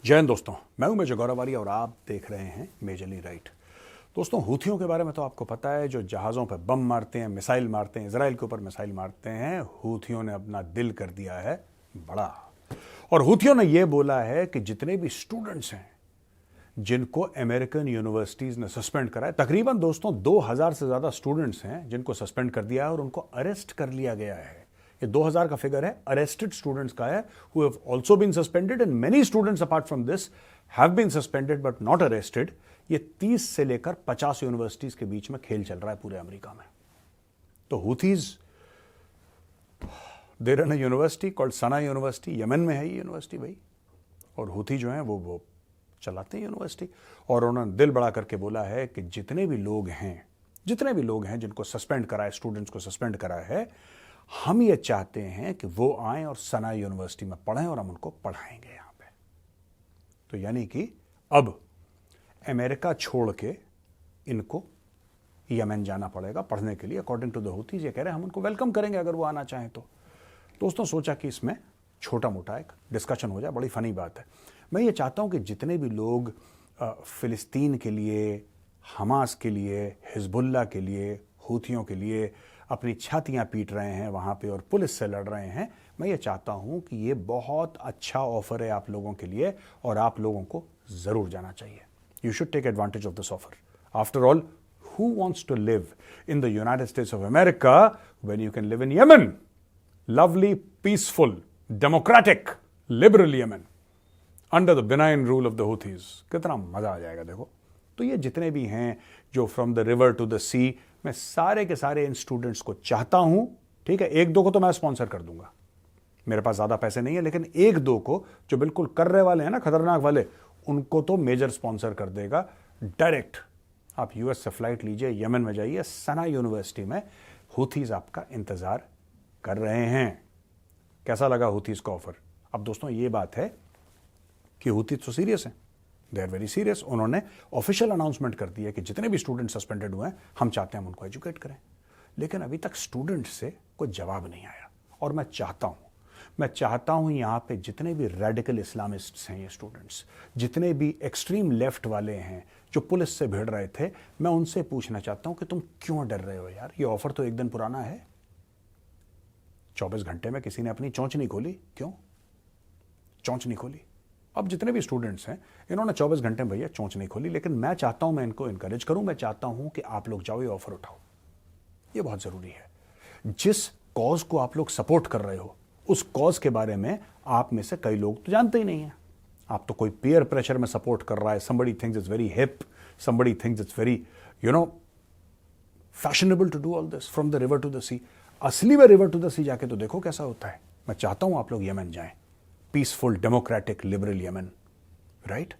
जय हिंद दोस्तों, मैं हूं मेजर गौरव वारिया और आप देख रहे हैं मेजरली राइट। दोस्तों, हूथियों के बारे में तो आपको पता है, जो जहाज़ों पर बम मारते हैं, मिसाइल मारते हैं, इजराइल के ऊपर मिसाइल मारते हैं। हूथियों ने अपना दिल कर दिया है बड़ा, और हूथियों ने यह बोला है कि जितने भी स्टूडेंट्स हैं जिनको अमेरिकन यूनिवर्सिटीज़ ने सस्पेंड करा है, तकरीबन दोस्तों 2000 से ज़्यादा स्टूडेंट्स हैं जिनको सस्पेंड कर दिया है और उनको अरेस्ट कर लिया गया है। ये 2000 का फिगर है, अरेस्टेड स्टूडेंट्स का है, who have also been suspended and many students apart from this have been suspended but not arrested. ये 30 से लेकर 50 यूनिवर्सिटीज के बीच में खेल चल रहा है पूरे अमेरिका में। तो Houthis they run university called Sanaa university, यमन में है ये यूनिवर्सिटी भाई, और हूथी जो है वो चलाते हैं यूनिवर्सिटी। और उन्होंने दिल बड़ा करके बोला है कि जितने भी लोग हैं जिनको सस्पेंड करा है, स्टूडेंट्स को सस्पेंड करा है, हम ये चाहते हैं कि वो आए और सना यूनिवर्सिटी में पढ़ें और हम उनको पढ़ाएंगे यहां पे। तो यानी कि अब अमेरिका छोड़ के इनको यमन जाना पड़ेगा पढ़ने के लिए। अकॉर्डिंग टू द हूथीज ये कह रहे हैं हम उनको वेलकम करेंगे अगर वो आना चाहें तो। दोस्तों, सोचा कि इसमें छोटा मोटा एक डिस्कशन हो जाए, बड़ी फनी बात है। मैं ये चाहता हूं कि जितने भी लोग फिलिस्तीन के लिए, हमास के लिए, हिजबुल्ला के लिए, हूथियों के लिए अपनी छातियां पीट रहे हैं वहां पे और पुलिस से लड़ रहे हैं, मैं ये चाहता हूं कि ये बहुत अच्छा ऑफर है आप लोगों के लिए और आप लोगों को जरूर जाना चाहिए। You should take advantage of this offer. After all, who wants to live in the United States of America when you can live in Yemen? Lovely, peaceful, democratic, liberal Yemen under the benign rule of the Houthis. कितना मजा आ जाएगा देखो। तो ये जितने भी हैं जो from the river to the sea, मैं सारे के सारे इन स्टूडेंट्स को चाहता हूं, ठीक है, एक दो को तो मैं स्पॉन्सर कर दूंगा, मेरे पास ज्यादा पैसे नहीं है, लेकिन एक दो को जो बिल्कुल कर रहे वाले हैं ना, खतरनाक वाले, उनको तो मेजर स्पॉन्सर कर देगा डायरेक्ट। आप यूएस से फ्लाइट लीजिए, यमन में जाइए, सना यूनिवर्सिटी में हूथीज आपका इंतजार कर रहे हैं। कैसा लगा हूथीज का ऑफर? अब दोस्तों ये बात है कि हूथीज तो सीरियस हैं, दे आर वेरी सीरियस। उन्होंने ऑफिशियल अनाउंसमेंट कर दिया कि जितने भी स्टूडेंट सस्पेंडेड हुए हैं हम चाहते हैं हम उनको एजुकेट करें, लेकिन अभी तक स्टूडेंट से कोई जवाब नहीं आया। और मैं चाहता हूं यहां पे जितने भी रेडिकल इस्लामिस्ट्स हैं, ये स्टूडेंट्स, जितने भी एक्सट्रीम लेफ्ट वाले हैं जो पुलिस से भिड़ रहे थे, मैं उनसे पूछना चाहता हूं कि तुम क्यों डर रहे हो यार? ये ऑफर तो एक दिन पुराना है, 24 घंटे में किसी ने अपनी चोंच नहीं खोली। क्यों चोंच नहीं खोली? अब जितने भी स्टूडेंट्स हैं इन्होंने 24 घंटे में भैया चोंच नहीं खोली, लेकिन मैं चाहता हूं, मैं इनको इंकरेज करूं, मैं चाहता हूं कि आप लोग जाओ, ये ऑफर उठाओ। ये बहुत जरूरी है। जिस कॉज को आप लोग सपोर्ट कर रहे हो, उस कॉज के बारे में आप में से कई लोग तो जानते ही नहीं है। आप तो कोई पीयर प्रेशर में सपोर्ट कर रहा है। somebody thinks it's very hip, somebody thinks it's very fashionable to do all this from the river to the sea। असली में रिवर टू द सी जाके तो देखो कैसा होता है। मैं चाहता हूं आप लोग यमन जाएं, peaceful, democratic, liberal Yemen, right.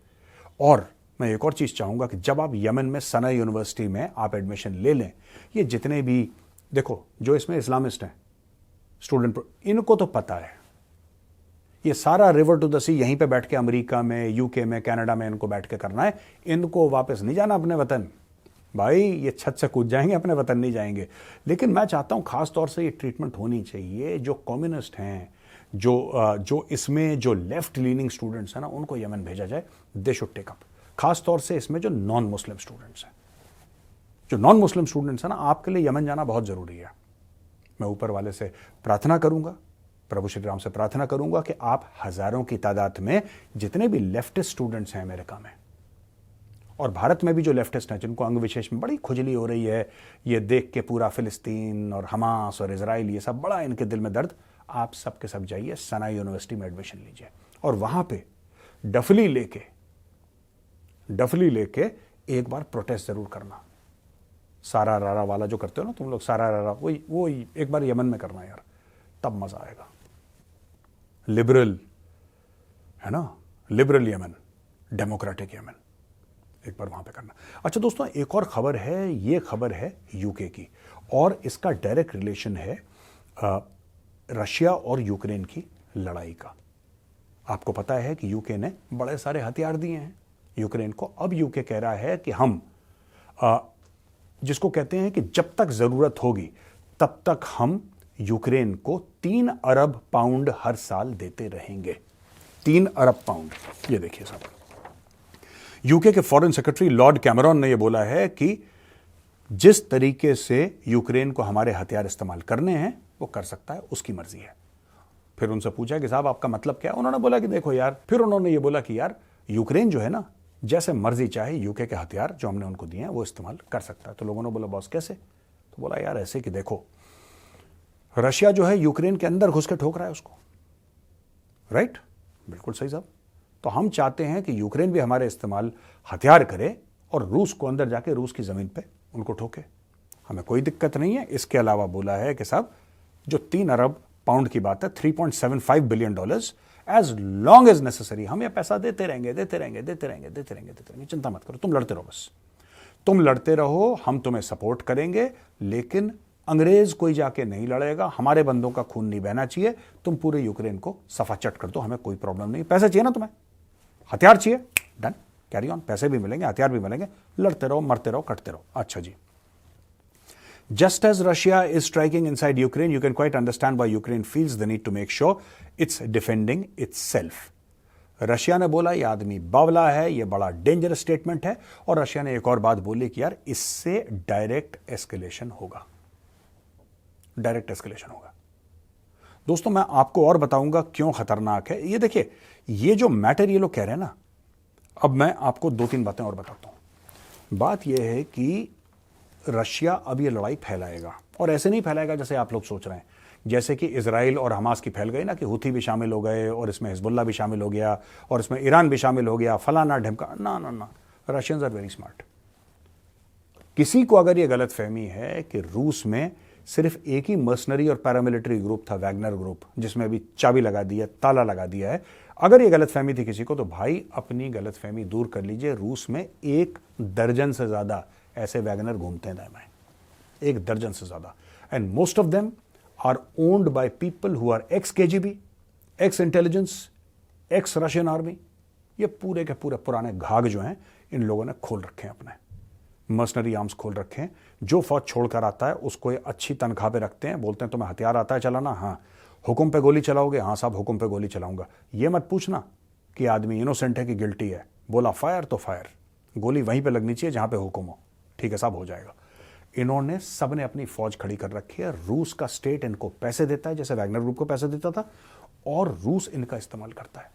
और मैं एक और चीज चाहूंगा कि जब आप यमन में सना यूनिवर्सिटी में आप एडमिशन ले लें, ये जितने भी देखो जो इसमें इस्लामिस्ट हैं स्टूडेंट, इनको तो पता है ये सारा रिवर टू द सी यहीं पे बैठ के अमेरिका में, यूके में, कनाडा में इनको बैठ के करना है। इनको वापस नहीं जाना अपने वतन भाई, ये छत से कूद जाएंगे, अपने वतन नहीं जाएंगे। लेकिन मैं चाहता हूं खास तौर से ये ट्रीटमेंट होनी चाहिए जो कम्युनिस्ट हैं, जो इसमें जो लेफ्ट लीनिंग स्टूडेंट्स हैं ना, उनको यमन भेजा जाए। They should take up. खास तौर से इसमें जो नॉन मुस्लिम स्टूडेंट्स हैं, ना, आपके लिए यमन जाना बहुत जरूरी है। मैं ऊपर वाले से प्रार्थना करूंगा, प्रभु श्री राम से प्रार्थना करूंगा कि आप हजारों की तादाद में जितने भी लेफ्टिस्ट स्टूडेंट्स हैं अमेरिका में और भारत में भी जो लेफ्टिस्ट हैं, जिनको अंग विशेष में बड़ी खुजली हो रही है ये देख के, पूरा फिलिस्तीन और हमास और इजराइल, ये सब बड़ा इनके दिल में दर्द, आप सब के सब जाइए सना यूनिवर्सिटी में एडमिशन लीजिए और वहां पे डफली लेके एक बार प्रोटेस्ट जरूर करना। सारा रारा वाला जो करते हो ना तुम लोग, सारा रारा, वो एक बार यमन में करना यार, तब मजा आएगा। लिबरल है ना, लिबरल यमन, डेमोक्रेटिक यमन, एक बार वहां पे करना। अच्छा दोस्तों, एक और खबर है, ये खबर है यूके की और इसका डायरेक्ट रिलेशन है रशिया और यूक्रेन की लड़ाई का। आपको पता है कि यूके ने बड़े सारे हथियार दिए हैं यूक्रेन को। अब यूके कह रहा है कि हम जिसको कहते हैं कि जब तक जरूरत होगी तब तक हम यूक्रेन को 3 अरब पाउंड हर साल देते रहेंगे। 3 अरब पाउंड। ये देखिए साहब, यूके के फॉरेन सेक्रेटरी लॉर्ड कैमरॉन ने यह बोला है कि जिस तरीके से यूक्रेन को हमारे हथियार इस्तेमाल करने हैं वो कर सकता है, उसकी मर्जी है। फिर उनसे पूछा कि साहब आपका मतलब क्या है? उन्होंने बोला कि देखो यार, फिर उन्होंने ये बोला कि यार यूक्रेन जो है ना, जैसे मर्जी चाहे यूके के हथियार जो हमने उनको दिए हैं वो इस्तेमाल कर सकता है। तो लोगों ने बोला बॉस कैसे? तो बोला यार ऐसे कि देखो, रशिया जो है यूक्रेन के अंदर घुस के ठोक रहा है उसको, राइट? बिल्कुल सही साहब। तो हम चाहते हैं कि यूक्रेन भी हमारे इस्तेमाल हथियार करे और रूस को अंदर जाके रूस की जमीन पे उनको ठोके, हमें कोई दिक्कत नहीं है। इसके अलावा बोला है कि साहब जो 3 अरब पाउंड की बात है, $3.75 billion, as long as necessary हम ये पैसा देते रहेंगे, देते रहेंगे, देते रहेंगे, देते रहेंगे, देते रहेंगे। चिंता मत करो, तुम लड़ते रहो, बस तुम लड़ते रहो, हम तुम्हें सपोर्ट करेंगे, लेकिन अंग्रेज कोई जाके नहीं लड़ेगा, हमारे बंदों का खून नहीं बहना चाहिए। तुम पूरे यूक्रेन को सफाचट कर दो, हमें कोई प्रॉब्लम नहीं। पैसे चाहिए ना तुम्हें, हथियार चाहिए, डन, कैरी ऑन, पैसे भी मिलेंगे, हथियार भी मिलेंगे, लड़ते रहो, मरते रहो, कटते रहो। अच्छा जी। Just as Russia is striking inside Ukraine, you can quite understand why Ukraine feels the need to make sure it's defending itself. Russia ने बोला ये आदमी बावला है, ये बड़ा डेंजरस स्टेटमेंट है। और रशिया ने एक और बात बोली कि यार इससे डायरेक्ट एस्केलेशन होगा, डायरेक्ट एस्केलेशन होगा। दोस्तों मैं आपको और बताऊंगा क्यों खतरनाक है ये। देखिए ये जो मैटर ये लोग कह रहे हैं ना, अब मैं आपको 2-3 बातें और बताता हूं। बात यह है कि रशिया अब ये लड़ाई फैलाएगा, और ऐसे नहीं फैलाएगा जैसे आप लोग सोच रहे हैं, जैसे कि इजराइल और हमास की फैल गई ना, कि हुथी भी शामिल हो गए और इसमें हिजबुल्ला भी शामिल हो गया और इसमें ईरान भी शामिल हो गया, फलाना ढिमका। ना ना ना, रशियंस आर वेरी स्मार्ट। किसी को अगर ये गलत फहमी है कि रूस में सिर्फ एक ही मर्सनरी और पैरामिलिट्री ग्रुप था, वैगनर ग्रुप, जिसमें अभी चाबी लगा दी है, ताला लगा दिया है, अगर ये गलत फहमी थी किसी को, तो भाई अपनी गलत फहमी दूर कर लीजिए। रूस में 1 दर्जन से ज्यादा ऐसे वैगनर घूमते हैं दाएं, 1 दर्जन से ज्यादा, and most of them are owned by people who are ex KGB, ex intelligence, ex Russian army. ये पूरे के पूरे पुराने घाघ जो हैं इन लोगों ने खोल रखे हैं, अपने मर्सनरी आर्म्स खोल रखे हैं। जो फौज छोड़कर आता है उसको ये अच्छी तनख्वाह पे रखते हैं, बोलते हैं तुम्हें हथियार आता है चलाना? हाँ। हुक्म पे गोली चलाओगे? हाँ साहब हुक्म पे गोली चलाऊंगा। ये मत पूछना कि आदमी इनोसेंट है कि गिल्टी है, बोला फायर तो फायर, गोली वहीं पे लगनी चाहिए जहां पे हुक्म हो, ठीक है साहब हो जाएगा। इन्होंने सबने अपनी फौज खड़ी कर रखी है। रूस का स्टेट इनको पैसे देता है, जैसे वैगनर ग्रुप को पैसे देता था, और रूस इनका इस्तेमाल करता है।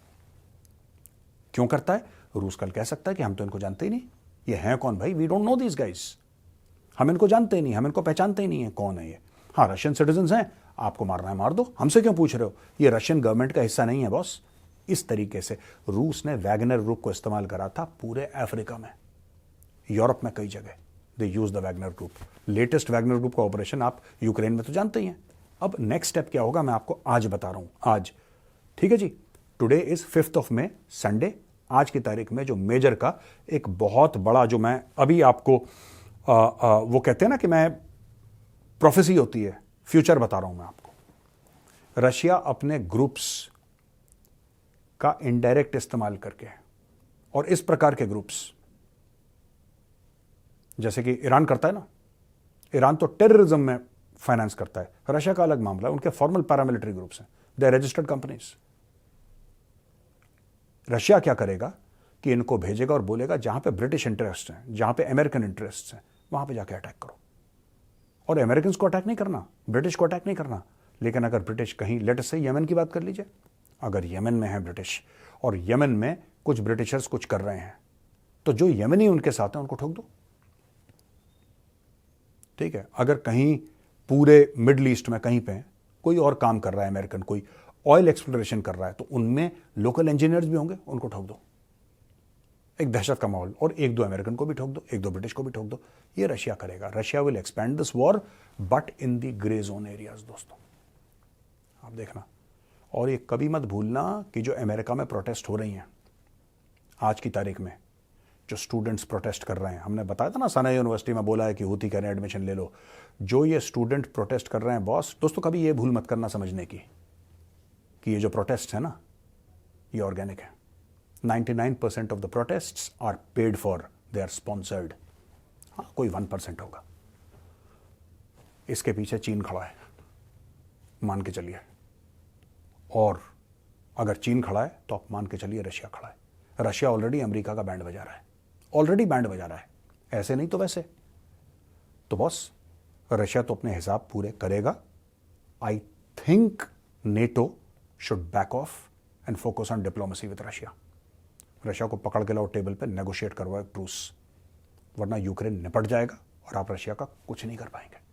क्यों करता है? रूस कल कह सकता है कि हम तो इनको जानते ही नहीं, ये हैं कौन भाई, we don't know this guys, हम इनको जानते ही नहीं, हम इनको पहचानते ही नहीं है, कौन है ये? हाँ रशियन सिटीजन हैं, आपको मारना है मार दो, हमसे क्यों पूछ रहे हो? ये रशियन गवर्नमेंट का हिस्सा नहीं है बॉस। इस तरीके से रूस ने वैगनर ग्रुप को इस्तेमाल करा था पूरे अफ्रीका में, यूरोप में कई जगह they use the Wagner group. Latest Wagner group का ऑपरेशन आप यूक्रेन में तो जानते ही हैं। अब नेक्स्ट स्टेप क्या होगा मैं आपको आज बता रहा हूं, आज, ठीक है जी। Today is 5 May, Sunday. आज की तारीख में जो मेजर का एक बहुत बड़ा, जो मैं अभी आपको वो कहते हैं ना कि मैं प्रोफेसी होती है, फ्यूचर बता रहा हूं मैं आपको। रशिया अपने ग्रुप्स का इनडायरेक्ट इस्तेमाल करके, और इस प्रकार के ग्रुप्स जैसे कि ईरान करता है ना, ईरान तो टेररिज्म में फाइनेंस करता है, रशिया का अलग मामला है, उनके फॉर्मल पैरामिलिट्री ग्रुप्स हैं, they are registered companies. Russia क्या करेगा कि इनको भेजेगा और बोलेगा जहां पे ब्रिटिश इंटरेस्ट हैं, जहां पे अमेरिकन इंटरेस्ट हैं, वहां पे जाके अटैक करो। और अमेरिकन को अटैक नहीं करना, ब्रिटिश को अटैक नहीं करना, लेकिन अगर ब्रिटिश कहीं, लेट अस से यमन की बात कर लीजिए, अगर यमन में है ब्रिटिश और यमन में कुछ ब्रिटिशर्स कुछ कर रहे हैं, तो जो यमनी उनके साथ हैं उनको ठोक दो, ठीक है। अगर कहीं पूरे मिडल ईस्ट में कहीं पे कोई और काम कर रहा है अमेरिकन, कोई ऑयल एक्सप्लोरेशन कर रहा है, तो उनमें लोकल इंजीनियर्स भी होंगे, उनको ठोक दो। एक दहशत का माहौल, और 1-2 अमेरिकन को भी ठोक दो, 1-2 ब्रिटिश को भी ठोक दो। ये रशिया करेगा। Russia will expand this war but in the grey zone areas. दोस्तों आप देखना, और ये कभी मत भूलना कि जो अमेरिका में प्रोटेस्ट हो रही हैं आज की तारीख में, जो स्टूडेंट्स प्रोटेस्ट कर रहे हैं, हमने बताया था ना सना यूनिवर्सिटी में बोला है कि हुती कह रहे हैं एडमिशन ले लो, जो ये स्टूडेंट प्रोटेस्ट कर रहे हैं बॉस, दोस्तों कभी ये भूल मत करना समझने की कि ये जो प्रोटेस्ट है ना ये ऑर्गेनिक है। 99% of the protests are paid for, they are sponsored. हाँ कोई 1% होगा, इसके पीछे चीन खड़ा है, मान के चलिए, और अगर चीन खड़ा है तो आप मान के चलिए रशिया खड़ा है। रशिया ऑलरेडी अमेरिका का बैंड बजा रहा है, ऑलरेडी बैंड बजा रहा है, ऐसे नहीं तो वैसे। तो बॉस, रशिया तो अपने हिसाब पूरे करेगा। I think NATO should back of and focus on diplomacy with Russia. Russia को पकड़ के लाओ टेबल पे, नेगोशिएट करवाओ एक ट्रूस, वरना यूक्रेन निपट जाएगा और आप रशिया का कुछ नहीं कर पाएंगे।